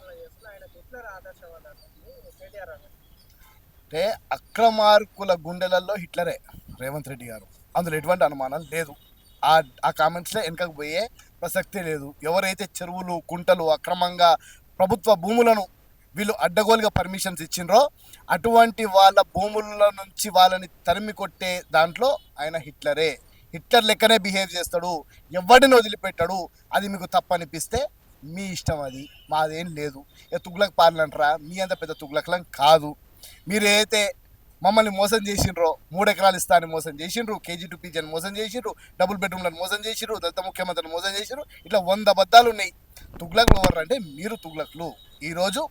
పరిపాలన చేస్తున్నారు. ఆయనకు హిట్లర్ ఆదర్శం అన్నారు కేటీఆర్ అన్నారు. అంటే అక్రమార్కుల గుండెలలో హిట్లరే రేవంత్ రెడ్డి గారు, అందులో ఎటువంటి అనుమానం లేదు. ఆ ఆ కామెంట్స్లో వెనకకు పోయే ప్రసక్తే లేదు. ఎవరైతే చెరువులు కుంటలు అక్రమంగా ప్రభుత్వ భూములను వీళ్ళు అడ్డగోలుగా పర్మిషన్స్ ఇచ్చిండ్రో అటువంటి వాళ్ళ భూముల నుంచి వాళ్ళని తరిమి కొట్టే దాంట్లో ఆయన హిట్లరే. హిట్లర్ లెక్కనే బిహేవ్ చేస్తాడు, ఎవడిని వదిలిపెట్టాడు. అది మీకు తప్పనిపిస్తే మీ ఇష్టం, అది మాదేం లేదు. తుగ్లక్ పాలన అంటారా, మీ అంత పెద్ద తుగ్లక్లం కాదు. మీరు ఏదైతే మమ్మల్ని మోసం చేసిండ్రో, 3 ఎకరాలు ఇస్తా అని మోసం చేసిండ్రు, కేజీ 2 పీజీ అని మోసం చేసిండ్రు, డబుల్ బెడ్రూమ్లను మోసం చేసిండ్రు, దళిత ముఖ్యమంత్రిని మోసం చేసిండ్రు, ఇట్లా 100 అబద్ధాలు ఉన్నాయి. తుగ్లక్లు ఎవరు అంటే మీరు తుగ్లక్లు. ఈరోజు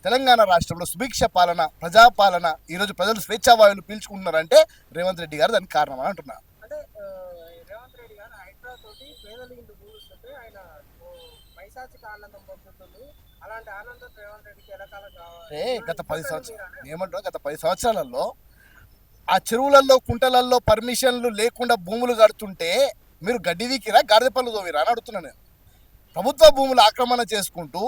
తెలంగాణ రాష్ట్రంలో సుభిక్ష పాలన, ప్రజాపాలన, ఈరోజు ప్రజలు స్వేచ్ఛావాయువులు పీల్చుకుంటున్నారంటే రేవంత్ రెడ్డి గారు దానికి కారణం అని అంటున్నారు. అంటే రేవంత్ రెడ్డి గారు హైదరాబాద్ తోటి పేదలు ఇంటి భూమిస్తుంటే ఆయన పైశాచిక ఆనందం పొందుతుంది. అలాంటి ఆనందం రేవంత్ రెడ్డికి ఎలా కాలం కావాలి? గత 10 సంవత్సరాలు ఏమంటారు, గత 10 సంవత్సరాలలో ఆ చెరువులలో కుంటలలో పర్మిషన్లు లేకుండా భూములు కడుతుంటే మీరు గడ్డి వీకిరా, గాడిద పళ్ళు తోవిరా అని అడుగుతున్నాను నేను. ప్రభుత్వ భూములు ఆక్రమణ చేసుకుంటూ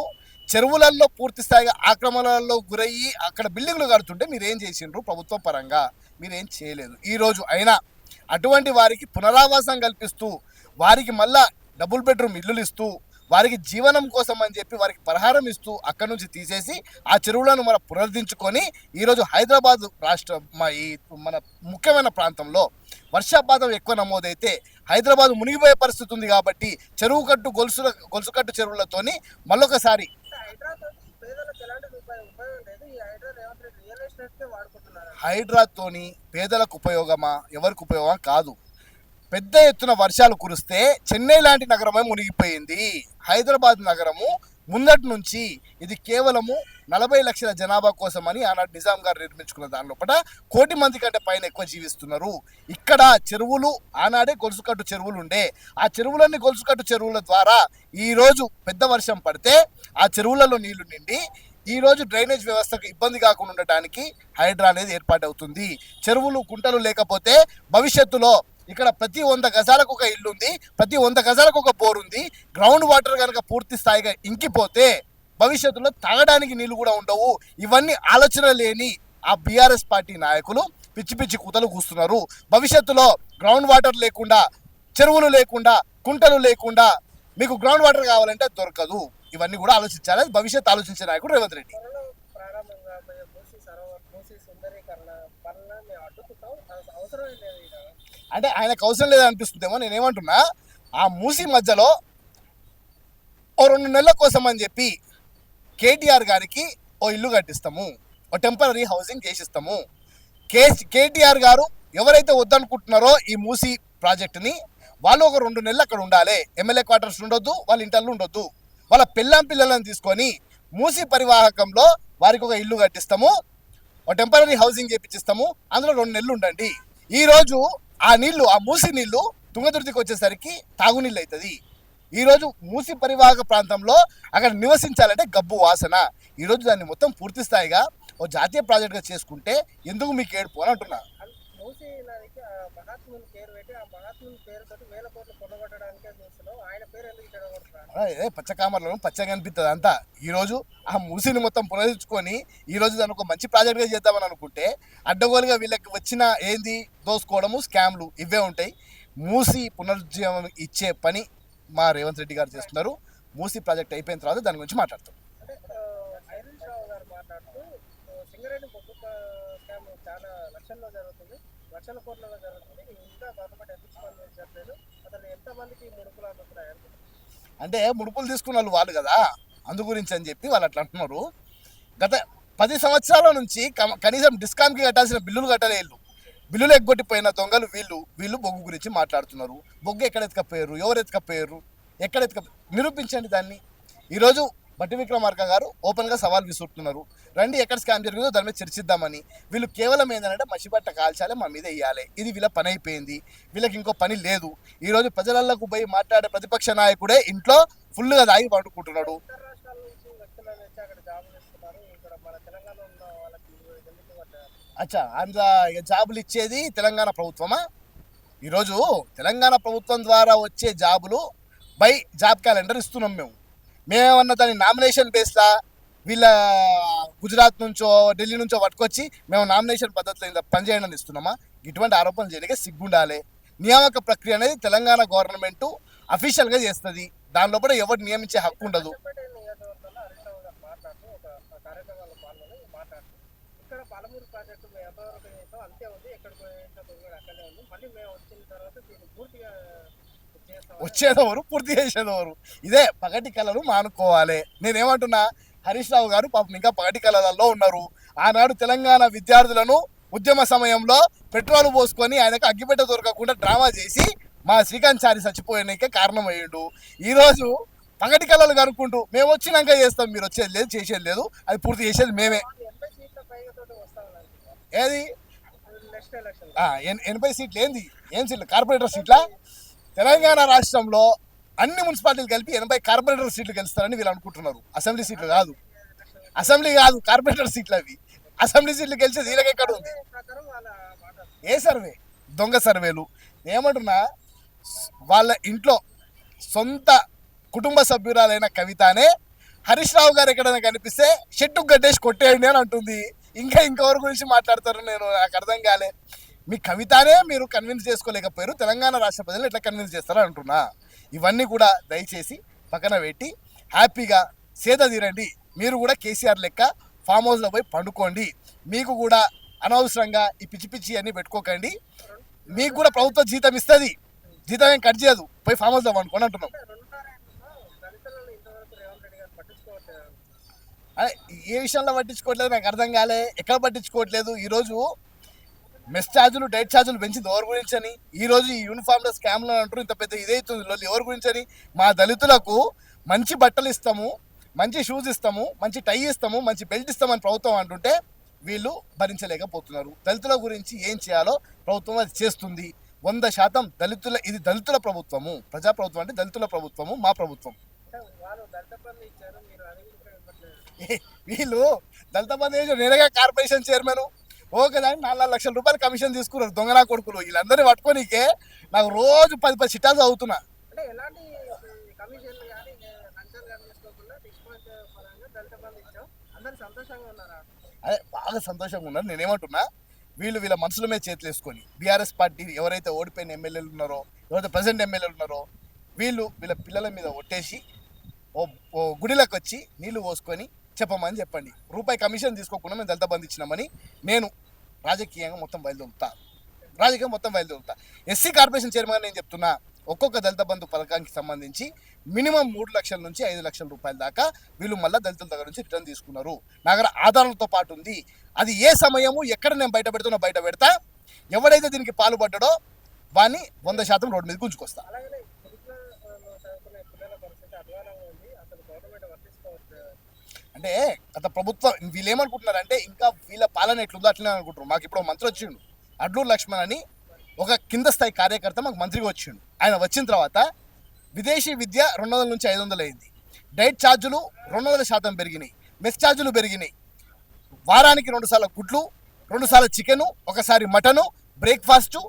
చెరువులలో పూర్తి స్థాయిగా ఆక్రమణలలో గురయ్యి అక్కడ బిల్డింగ్లు కడుతుంటే మీరేం చేసిండ్రు? ప్రభుత్వ పరంగా మీరేం చేయలేదు. ఈరోజు అయినా అటువంటి వారికి పునరావాసం కల్పిస్తూ వారికి మళ్ళా డబుల్ బెడ్రూమ్ ఇల్లులు ఇస్తూ వారికి జీవనం కోసం అని చెప్పి వారికి పరిహారం ఇస్తూ అక్కడి నుంచి తీసేసి ఆ చెరువులను మనం పునరుద్ధరించుకొని ఈరోజు హైదరాబాద్ రాష్ట్ర మన ముఖ్యమైన ప్రాంతంలో వర్షపాతం ఎక్కువ నమోదైతే హైదరాబాద్ మునిగిపోయే పరిస్థితి ఉంది. కాబట్టి చెరువు కట్టు గొలుసుకట్టు చెరువులతోని మళ్ళొకసారి హైడ్రాతోని పేదలకు ఉపయోగమా, ఎవరికి ఉపయోగం కాదు. పెద్ద ఎత్తున వర్షాలు కురిస్తే చెన్నై లాంటి నగరమే మునిగిపోయింది. హైదరాబాద్ నగరము ముందటి నుంచి ఇది కేవలము 40 లక్షల జనాభా కోసమని ఆనాడు నిజాం గారు నిర్మించుకున్న దాని లోపల 1 కోటి మంది కంటే పైన ఎక్కువ జీవిస్తున్నారు. ఇక్కడ చెరువులు ఆనాడే గొలుసుకట్టు చెరువులు ఉండే. ఆ చెరువులన్నీ గొలుసుకట్టు చెరువుల ద్వారా ఈరోజు పెద్ద వర్షం పడితే ఆ చెరువులలో నీళ్లు నిండి ఈరోజు డ్రైనేజ్ వ్యవస్థకు ఇబ్బంది కాకుండా ఉండటానికి హైడ్రా అనేది ఏర్పాటు అవుతుంది. చెరువులు కుంటలు లేకపోతే భవిష్యత్తులో ఇక్కడ ప్రతి 100 గజాలకు ఒక ఇల్లు ఉంది, ప్రతి 100 గజాలకు ఒక బోర్ ఉంది. గ్రౌండ్ వాటర్ కనుక పూర్తి స్థాయిగా ఇంకిపోతే భవిష్యత్తులో తాగడానికి నీళ్లు కూడా ఉండవు. ఇవన్నీ ఆలోచన లేని ఆ బీఆర్ఎస్ పార్టీ నాయకులు పిచ్చి పిచ్చి కూతలు కూస్తున్నారు. భవిష్యత్తులో గ్రౌండ్ వాటర్ లేకుండా, చెరువులు లేకుండా, కుంటలు లేకుండా మీకు గ్రౌండ్ వాటర్ కావాలంటే దొరకదు. ఇవన్నీ కూడా ఆలోచించాలి. భవిష్యత్తు ఆలోచించే నాయకుడు రేవంత్ రెడ్డి. అంటే ఆయనకు అవసరం లేదనిపిస్తుందేమో. నేనేమంటున్నా, ఆ మూసి మధ్యలో ఓ 2 నెలల కోసం అని చెప్పి కేటీఆర్ గారికి ఓ ఇల్లు కట్టిస్తాము, ఓ టెంపరీ హౌసింగ్ చేసిస్తాము. కేటీఆర్ గారు ఎవరైతే వద్దనుకుంటున్నారో ఈ మూసి ప్రాజెక్టుని, వాళ్ళు ఒక 2 నెలలు అక్కడ ఉండాలి. ఎమ్మెల్యే క్వార్టర్స్ ఉండొద్దు, వాళ్ళ ఇంటర్లు ఉండొద్దు. వాళ్ళ పిల్లలను తీసుకొని మూసి పరివాహకంలో వారికి ఒక ఇల్లు కట్టిస్తాము, ఒక టెంపరీ హౌసింగ్ చేపించిస్తాము. అందులో 2 నెలలు ఉండండి. ఈరోజు ఆ నీళ్లు, ఆ మూసి నీళ్లు తుంగతుర్తికి వచ్చేసరికి తాగునీళ్ళు అవుతుంది. ఈరోజు మూసి పరివాహక ప్రాంతంలో అక్కడ నివసించాలంటే గబ్బు వాసన. ఈరోజు దాన్ని మొత్తం పూర్తి స్థాయిగా ఓ జాతీయ ప్రాజెక్టుగా చేసుకుంటే ఎందుకు మీకు ఏడుపు అని అంటున్నా. పచ్చకామర్లను పచ్చగా కనిపిస్తుంది అంతా. ఈరోజు ఆ మూసిని మొత్తం పునరుద్ధరించుకొని ఈరోజు దాన్ని ఒక మంచి ప్రాజెక్ట్గా చేద్దామని అనుకుంటే అడ్డగోలుగా వీళ్ళకి వచ్చిన ఏంది దోసుకోవడము, స్కామ్లు ఇవే ఉంటాయి. మూసి పునరుజ్జీవం ఇచ్చే పని మా రేవంత్ రెడ్డి గారు చేస్తున్నారు. మూసి ప్రాజెక్ట్ అయిపోయిన తర్వాత దాని గురించి మాట్లాడతాం. అంటే ముడుపులు తీసుకున్న వాళ్ళు కదా, అందు గురించి అని చెప్పి వాళ్ళు అట్లా అంటున్నారు. గత 10 సంవత్సరాల నుంచి కనీసం డిస్కామ్కి కట్టాల్సిన బిల్లులు కట్టలే. బిల్లులు ఎగ్గొట్టిపోయిన దొంగలు వీళ్ళు బొగ్గు గురించి మాట్లాడుతున్నారు. బొగ్గు ఎక్కడ ఎత్తుకపోయారు, ఎవరు ఎత్తుకపోయారు, నిరూపించండి దాన్ని. ఈరోజు బట్టి విక్రమార్క గారు ఓపెన్గా సవాల్ విసురుతున్నారు. రండి ఎక్కడ స్కామ్ జరిగిందో దాని మీద చర్చిద్దామని. వీళ్ళు కేవలం ఏంటంటే మసిబట్ట కాల్చాలి, మా మీద వేయాలి. ఇది వీళ్ళ పని అయిపోయింది. వీళ్ళకి ఇంకో పని లేదు. ఈరోజు ప్రజలకు పోయి మాట్లాడే ప్రతిపక్ష నాయకుడే ఇంట్లో ఫుల్గా తాగి పడుకుంటున్నాడు. అచ్చా, అందులో జాబులు ఇచ్చేది తెలంగాణ ప్రభుత్వమా? ఈరోజు తెలంగాణ ప్రభుత్వం ద్వారా వచ్చే జాబులు బై జాబ్ క్యాలెండర్ ఇస్తున్నాం. మేమేమన్నా దాన్ని నామినేషన్ బేస్లా వీళ్ళ గుజరాత్ నుంచో ఢిల్లీ నుంచో పట్టుకొచ్చి మేము నామినేషన్ పద్ధతిలో ఇంత పనిచేయండి అని ఇస్తున్నామా? ఇటువంటి ఆరోపణలు చేయడానికి సిగ్గుండాలి. నియామక ప్రక్రియ అనేది తెలంగాణ గవర్నమెంట్ అఫీషియల్గా చేస్తుంది. దాని లోపల ఎవరు నియమించే హక్కు ఉండదు. నర్సంపేట నియోజకవర్గంలో హరీష్ రావు గారు మాట్లాడుతూ ఒక కార్యక్రమంలో పాల్గొని మాట్లాడుతూ ఇక్కడ పాలమూరు ప్రాజెక్టు మేము ఎంతవరకు చేస్తాం అంతే ఉంది, ఎక్కడికి పోయినా కూడా అక్కడే ఉంది, మళ్ళీ మేము వచ్చిన తర్వాత దీన్ని పూర్తిగా చేస్తాం. వచ్చేదెవరు, పూర్తి చేసేదెవరు? ఇదే పగటి కళలు మానుకోవాలి. నేనేమంటున్నా, హరీష్ రావు గారు పాపం ఇంకా పగటి కళలలో ఉన్నారు. ఆనాడు తెలంగాణ విద్యార్థులను ఉద్యమ సమయంలో పెట్రోల్ పోసుకొని ఆయనకు అగ్గిపెట్ట దొరకకుండా డ్రామా చేసి మా శ్రీకాంత్ చారి చచ్చిపోయానికే కారణమయ్యాడు. ఈరోజు పగటి కళలు కనుక్కుంటూ మేము వచ్చినాక చేస్తాం, మీరు వచ్చేది లేదు చేసేది లేదు, అది పూర్తి చేసేది మేమే. 80 సీట్ల పైగా తోటి వస్తామన్నారు ఏది నెక్స్ట్ ఎలక్షన్. 80 సీట్లు ఏంది? ఏం సీట్లు? కార్పొరేటర్ సీట్లా? తెలంగాణ రాష్ట్రంలో అన్ని మున్సిపాలిటీలు కలిపి 80 కార్పొరేటర్ సీట్లు గెలుస్తారని వీళ్ళు అనుకుంటున్నారు. అసెంబ్లీ సీట్లు కాదు, కార్పొరేటర్ సీట్లు అవి. అసెంబ్లీ సీట్లు గెలిచేది వీళ్ళకి ఎక్కడ ఉంది? ప్రకారం వాళ్ళ మాట ఏ సర్వే? దొంగ సర్వేలు. ఏమంటున్నా, వాళ్ళ ఇంట్లో సొంత కుటుంబ సభ్యురాలైన కవితనే హరీష్ రావు గారు ఎక్కడైనా కనిపిస్తే షెట్టు గడ్డేసి కొట్టేయండి అని అంటుంది. ఇంకెవరి గురించి మాట్లాడతారు? నాకు అర్థం కాలే. మీ కవితనే మీరు కన్విన్స్ చేసుకోలేకపోయారు, తెలంగాణ రాష్ట్ర ప్రజలు ఎట్లా కన్విన్స్ చేస్తారో అంటున్నా. ఇవన్నీ కూడా దయచేసి పక్కన పెట్టి హ్యాపీగా సేద తీరండి. మీరు కూడా కేసీఆర్ లెక్క ఫామ్ హౌస్లో పోయి పండుకోండి. మీకు కూడా అనవసరంగా ఈ పిచ్చి పిచ్చి అన్నీ పెట్టుకోకండి. మీకు కూడా ప్రభుత్వం జీతం ఇస్తుంది, జీతం ఏం కట్ చేయదు. పోయి ఫామ్ హౌస్లో పండుకోండి అంటున్నాం. 2 దళితులను ఇంతవరకు రేవంత్ రెడ్డి గారు పట్టించుకోవట్లేదు. ఏ విషయంలో పట్టించుకోవట్లేదు నాకు అర్థం కాలే. ఎక్కడ పట్టించుకోవట్లేదు? ఈరోజు మెస్ ఛార్జీలు, డైట్ ఛార్జీలు పెంచింది ఎవరి గురించి అని? ఈరోజు ఈ యూనిఫామ్లో స్కామ్లు అంటారు, ఇంత పెద్ద ఇదైతుంది ఎవరి గురించి అని? మా దళితులకు మంచి బట్టలు ఇస్తాము, మంచి షూస్ ఇస్తాము, మంచి టై ఇస్తాము, మంచి బెల్ట్ ఇస్తామని ప్రభుత్వం అంటుంటే వీళ్ళు భరించలేకపోతున్నారు. దళితుల గురించి ఏం చేయాలో ప్రభుత్వం అది చేస్తుంది. 100% దళితుల, ఇది దళితుల ప్రభుత్వము, ప్రజాప్రభుత్వం అంటే దళితుల ప్రభుత్వము, మా ప్రభుత్వం. వాళ్ళు దళిత బంధు ఇచ్చారు, మీరు అది కూడా ఇవ్వట్లేదు. వీళ్ళు దళిత బంధు నేరుగా కార్పొరేషన్ చైర్మన్ ఒకదాన్ని 4 లక్షల రూపాయలు కమిషన్ తీసుకున్నారు దొంగనా కొడుకులు. వీళ్ళందరినీ పట్టుకోనికే నాకు రోజు 10 చిట్టాలు చదువుతున్నా. అంటే ఎలాంటి కమిషన్లు కానీ లంచాలు కానీ తీసుకోకుండా డిస్కౌంట్ పరంగా దళిత బంధు ఇచ్చాం, అందరు సంతోషంగా ఉన్నారా? అదే బాగా సంతోషంగా ఉన్నారు. నేనేమంటున్నా, వీళ్ళ మనసుల మీద చేతులు వేసుకొని బీఆర్ఎస్ పార్టీ ఎవరైతే ఓడిపోయిన ఎమ్మెల్యేలు ఉన్నారో, ఎవరైతే ప్రజెంట్ ఎమ్మెల్యేలు ఉన్నారో, వీళ్ళ పిల్లల మీద ఒట్టేసి ఓ గుడిలోకి వచ్చి నీళ్లు పోసుకొని చెప్పమని చెప్పండి. రూపాయి కమిషన్ తీసుకోకుండా మేము దళిత బంధు ఇచ్చినామని నేను రాజకీయంగా మొత్తం బయలుదేరుతా. ఎస్సీ కార్పొరేషన్ చైర్మన్ నేను చెప్తున్నా, ఒక్కొక్క దళిత బంధు పథకానికి సంబంధించి మినిమం 3 లక్షల నుంచి 5 లక్షల రూపాయల దాకా వీళ్ళు మళ్ళీ దళితుల దగ్గర నుంచి రిటర్న్ తీసుకున్నారు. నా దగ్గర ఆధారాలతో పాటు ఉంది. అది ఏ సమయము ఎక్కడ నేను బయట పెడతా. ఎవడైతే దీనికి పాల్పడ్డాడో వాడిని 100% రోడ్డు మీద గుంజుకొస్తా. అలాగే గురుకులలో చదువుకునే పిల్లల పరిస్థితి అధ్వానంగా ఉంది, అసలు గవర్నమెంట్ వర్తించుకోవట్లేదు. అంటే గత ప్రభుత్వం వీళ్ళు ఏమనుకుంటున్నారంటే ఇంకా వీళ్ళ పాలన ఎట్లుందో అట్లనే అనుకుంటున్నారు. మాకు ఇప్పుడు మంత్రి వచ్చిండు, అడ్లూరు లక్ష్మణ్ అని ఒక కింద స్థాయి కార్యకర్త మాకు మంత్రిగా వచ్చిండు. ఆయన వచ్చిన తర్వాత విదేశీ విద్య 200 నుంచి 500 అయింది. డైట్ ఛార్జీలు 200% పెరిగినాయి. మెస్ ఛార్జీలు పెరిగినాయి. వారానికి 2 సార్లు గుడ్లు, 2 సార్లు చికెను, ఒకసారి మటను, బ్రేక్ఫాస్టు,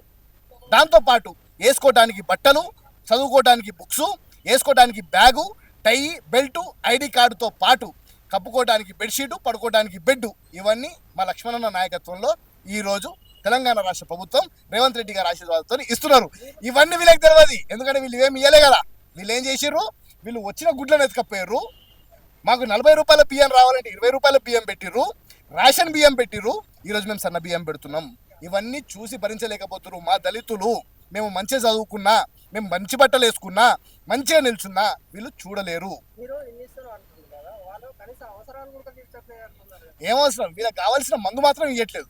దాంతోపాటు వేసుకోవడానికి బట్టలు, చదువుకోవడానికి బుక్స్, వేసుకోవడానికి బ్యాగు, టై, బెల్టు, ఐడి కార్డుతో పాటు కప్పుకోవడానికి బెడ్షీటు, పడుకోవడానికి బెడ్, ఇవన్నీ మా లక్ష్మణన్న నాయకత్వంలో ఈరోజు తెలంగాణ రాష్ట్ర ప్రభుత్వం రేవంత్ రెడ్డి గారి ఆశీర్వాదంతో ఇస్తున్నారు. ఇవన్నీ వీళ్ళకి తెలియదు, ఎందుకంటే వీళ్ళు ఏమి ఇవ్వలే కదా. వీళ్ళు ఏం చేసిర్రు, వీళ్ళు వచ్చిన గుడ్లను ఎత్తుకపోయారు. మాకు 40 రూపాయల బియ్యం రావాలంటే 20 రూపాయల బియ్యం పెట్టిర్రు, రేషన్ బియ్యం పెట్టిర్రు. ఈరోజు మేము సన్న బియ్యం పెడుతున్నాం. ఇవన్నీ చూసి భరించలేకపోతున్నారు మా దళితులు. మేము మంచిగా చదువుకున్నా, మేము మంచి బట్టలు వేసుకున్నా, మంచిగా నిల్చున్నా వీళ్ళు చూడలేరు. మీరు ఇన్నిస్తారు అంటున్నారు కదా, వాళ్ళు కనీస అవసరాలు కూడా తీర్చట్లేదు అంటున్నారు. ఏమవసరం, వీళ్ళకి కావాల్సిన మందు మాత్రం ఇవ్వట్లేదు.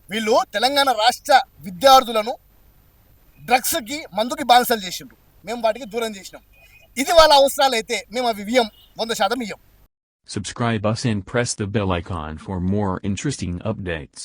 వీళ్ళు తెలంగాణ రాష్ట్ర విద్యార్థులను డ్రగ్స్కి, మందుకి బానిసలు చేసిండ్రు. మేము వాటికి దూరం చేసినాం. ఇది వాళ్ళ అవసరాలు అయితే మేము అవి ఇయ్యం, 100% ఇయ్యం. Subscribe us and press the bell icon for more interesting updates.